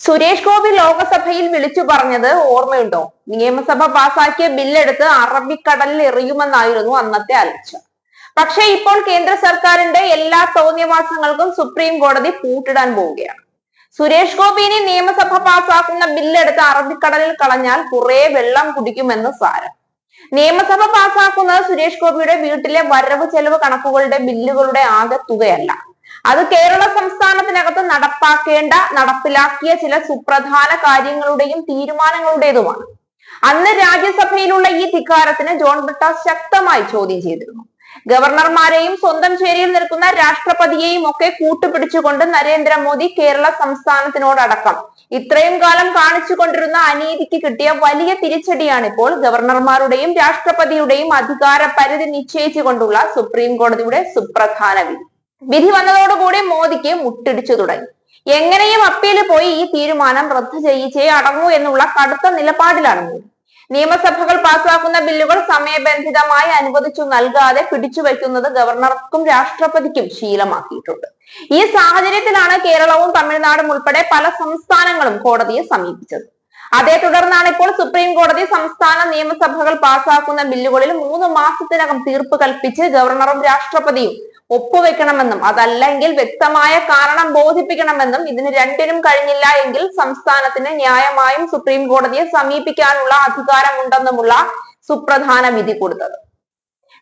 സുരേഷ് ഗോപി ലോക്സഭയിൽ വിളിച്ചു പറഞ്ഞത് ഓർമ്മയുണ്ടോ? നിയമസഭ പാസാക്കിയ ബില്ലെടുത്ത് അറബിക്കടലിൽ എറിയുമെന്നായിരുന്നു അന്നത്തെ അലർച്ച. പക്ഷേ ഇപ്പോൾ കേന്ദ്ര സർക്കാരിന്റെ എല്ലാ തോന്നിയവാസങ്ങൾക്കും സുപ്രീം കോടതി പൂട്ടിടാൻ പോവുകയാണ്. സുരേഷ് ഗോപിനെ നിയമസഭ പാസാക്കുന്ന ബില്ലെടുത്ത് അറബിക്കടലിൽ കളഞ്ഞാൽ കുറെ വെള്ളം കുടിക്കുമെന്ന് സാരം. നിയമസഭ പാസാക്കുന്നത് സുരേഷ് ഗോപിയുടെ വീട്ടിലെ വരവ് ചെലവ് കണക്കുകളുടെ ബില്ലുകളുടെ ആകെ തുകയല്ല. അത് കേരള സംസ്ഥാനത്തിനകത്ത് നടപ്പിലാക്കിയ ചില സുപ്രധാന കാര്യങ്ങളുടെയും തീരുമാനങ്ങളുടേതുമാണ്. അന്ന് രാജ്യസഭയിലുള്ള ഈ ധിക്കാരത്തിന് ജോൺ ബ്രിട്ടാസ് ശക്തമായി ചോദ്യം ചെയ്തിരുന്നു. ഗവർണർമാരെയും സ്വന്തം ചേരിയിൽ നിൽക്കുന്ന രാഷ്ട്രപതിയെയും ഒക്കെ കൂട്ടുപിടിച്ചുകൊണ്ട് നരേന്ദ്രമോദി കേരള സംസ്ഥാനത്തിനോടടക്കം ഇത്രയും കാലം കാണിച്ചുകൊണ്ടിരുന്ന അനീതിക്ക് കിട്ടിയ വലിയ തിരിച്ചടിയാണ് ഇപ്പോൾ ഗവർണർമാരുടെയും രാഷ്ട്രപതിയുടെയും അധികാര പരിധി നിശ്ചയിച്ചുകൊണ്ടുള്ള സുപ്രീം കോടതിയുടെ സുപ്രധാന വിധി. വിധി വന്നതോടുകൂടി മോദിക്ക് മുട്ടിടിച്ചു തുടങ്ങി. എങ്ങനെയും അപ്പീല് പോയി ഈ തീരുമാനം റദ്ദു ചെയ്യിച്ചേ അടങ്ങൂ എന്നുള്ള കടുത്ത നിലപാടിലാണ് മോദി. നിയമസഭകൾ പാസാക്കുന്ന ബില്ലുകൾ സമയബന്ധിതമായി അനുവദിച്ചു നൽകാതെ പിടിച്ചുവെക്കുന്നത് ഗവർണർക്കും രാഷ്ട്രപതിക്കും ശീലമാക്കിയിട്ടുണ്ട്. ഈ സാഹചര്യത്തിലാണ് കേരളവും തമിഴ്നാടും ഉൾപ്പെടെ പല സംസ്ഥാനങ്ങളും കോടതിയെ സമീപിച്ചത്. അതേ തുടർന്നാണ് ഇപ്പോൾ സുപ്രീം കോടതി സംസ്ഥാന നിയമസഭകൾ പാസാക്കുന്ന ബില്ലുകളിൽ 3 മാസത്തിനകം തീർപ്പ് കൽപ്പിച്ച് ഗവർണറും രാഷ്ട്രപതിയും ഒപ്പുവെക്കണമെന്നും അതല്ലെങ്കിൽ വ്യക്തമായ കാരണം ബോധിപ്പിക്കണമെന്നും ഇതിന് രണ്ടിനും കഴിഞ്ഞില്ല എങ്കിൽ സംസ്ഥാനത്തിന് ന്യായമായും സുപ്രീം കോടതിയെ സമീപിക്കാനുള്ള അധികാരമുണ്ടെന്നുമുള്ള സുപ്രധാന വിധി കൊടുത്തത്.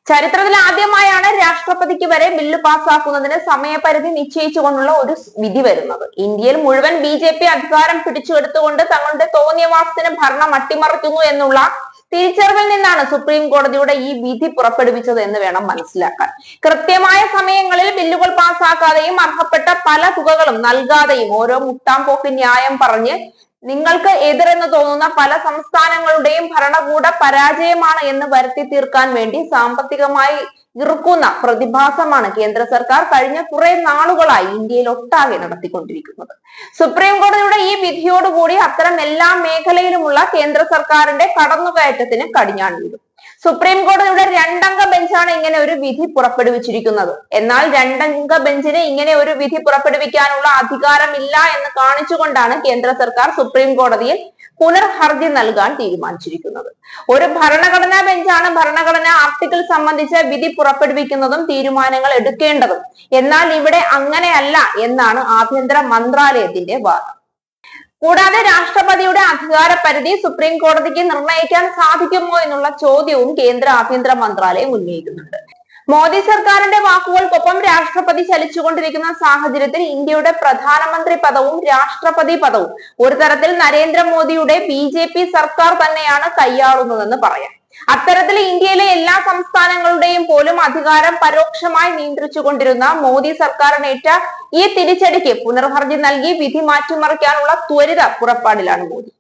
ചരിത്രത്തിൽ ആദ്യമായാണ് രാഷ്ട്രപതിക്ക് വരെ ബില്ല് പാസ്സാക്കുന്നതിന് സമയപരിധി നിശ്ചയിച്ചുകൊണ്ടുള്ള ഒരു വിധി വരുന്നത്. ഇന്ത്യയിൽ മുഴുവൻ BJP അധികാരം പിടിച്ചെടുത്തുകൊണ്ട് തങ്ങളുടെ തോന്നിയവാസത്തിന് ഭരണം അട്ടിമറിക്കുന്നു എന്നുള്ള തിരിച്ചറിവിൽ നിന്നാണ് സുപ്രീം കോടതിയുടെ ഈ വിധി പുറപ്പെടുവിച്ചത് എന്ന് വേണം മനസ്സിലാക്കാൻ. കൃത്യമായ സമയങ്ങളിൽ ബില്ലുകൾ പാസ്സാക്കാതെയും അർഹപ്പെട്ട പല തുകകളും നൽകാതെയും ഓരോ മുട്ടാംപോക്ക് ന്യായം പറഞ്ഞ് നിങ്ങൾക്ക് എതിരെന്ന് തോന്നുന്ന പല സംസ്ഥാനങ്ങളുടെയും ഭരണകൂട പരാജയമാണ് എന്ന് വരുത്തി തീർക്കാൻ വേണ്ടി സാമ്പത്തികമായി ഇറുക്കുന്ന പ്രതിഭാസമാണ് കേന്ദ്ര സർക്കാർ കഴിഞ്ഞ കുറെ നാളുകളായി ഇന്ത്യയിൽ ഒട്ടാകെ നടത്തിക്കൊണ്ടിരിക്കുന്നത്. സുപ്രീം കോടതിയുടെ ഈ വിധിയോടുകൂടി അത്തരം എല്ലാ മേഖലയിലുമുള്ള കേന്ദ്ര സർക്കാരിന്റെ കടന്നുകയറ്റത്തിന് കടിഞ്ഞാൺ വീഴും. സുപ്രീം കോടതിയുടെ 2 അംഗ ബെഞ്ചാണ് ഇങ്ങനെ ഒരു വിധി പുറപ്പെടുവിച്ചിരിക്കുന്നത്. എന്നാൽ 2 അംഗ ബെഞ്ചിന് ഇങ്ങനെ ഒരു വിധി പുറപ്പെടുവിക്കാനുള്ള അധികാരമില്ല എന്ന് കാണിച്ചുകൊണ്ടാണ് കേന്ദ്ര സർക്കാർ സുപ്രീം കോടതിയിൽ പുനർഹർജി നൽകാൻ തീരുമാനിച്ചിരിക്കുന്നത്. ഒരു ഭരണഘടനാ ബെഞ്ചാണ് ഭരണഘടനാ ആർട്ടിക്കിൾ സംബന്ധിച്ച വിധി പുറപ്പെടുവിക്കുന്നതും തീരുമാനങ്ങൾ എടുക്കേണ്ടതും. എന്നാൽ ഇവിടെ അങ്ങനെയല്ല എന്നാണ് ആഭ്യന്തര മന്ത്രാലയത്തിന്റെ വാദം. കൂടാതെ രാഷ്ട്രപതിയുടെ അധികാര പരിധി സുപ്രീം കോടതിക്ക് നിർണ്ണയിക്കാൻ സാധിക്കുമോ എന്നുള്ള ചോദ്യവും കേന്ദ്ര ആഭ്യന്തര മന്ത്രാലയം ഉന്നയിക്കുന്നുണ്ട്. മോദി സർക്കാരിന്റെ വാക്കുകൾക്കൊപ്പം രാഷ്ട്രപതി ചലിച്ചുകൊണ്ടിരിക്കുന്ന സാഹചര്യത്തിൽ ഇന്ത്യയുടെ പ്രധാനമന്ത്രി പദവും രാഷ്ട്രപതി പദവും ഒരു തരത്തിൽ നരേന്ദ്രമോദിയുടെ BJP സർക്കാർ തന്നെയാണ് കൈയാളുന്നതെന്ന് പറയാം. അത്തരത്തിൽ ഇന്ത്യയിലെ എല്ലാ സംസ്ഥാനങ്ങളുടെയും പോലും അധികാരം പരോക്ഷമായി നിയന്ത്രിച്ചുകൊണ്ടിരുന്ന മോദി സർക്കാരിനേറ്റ ഈ തിരിച്ചടിക്ക് പുനർഹർജി നൽകി വിധി മാറ്റിമറിക്കാനുള്ള ത്വരിത പുറപ്പാടിലാണ് മോദി.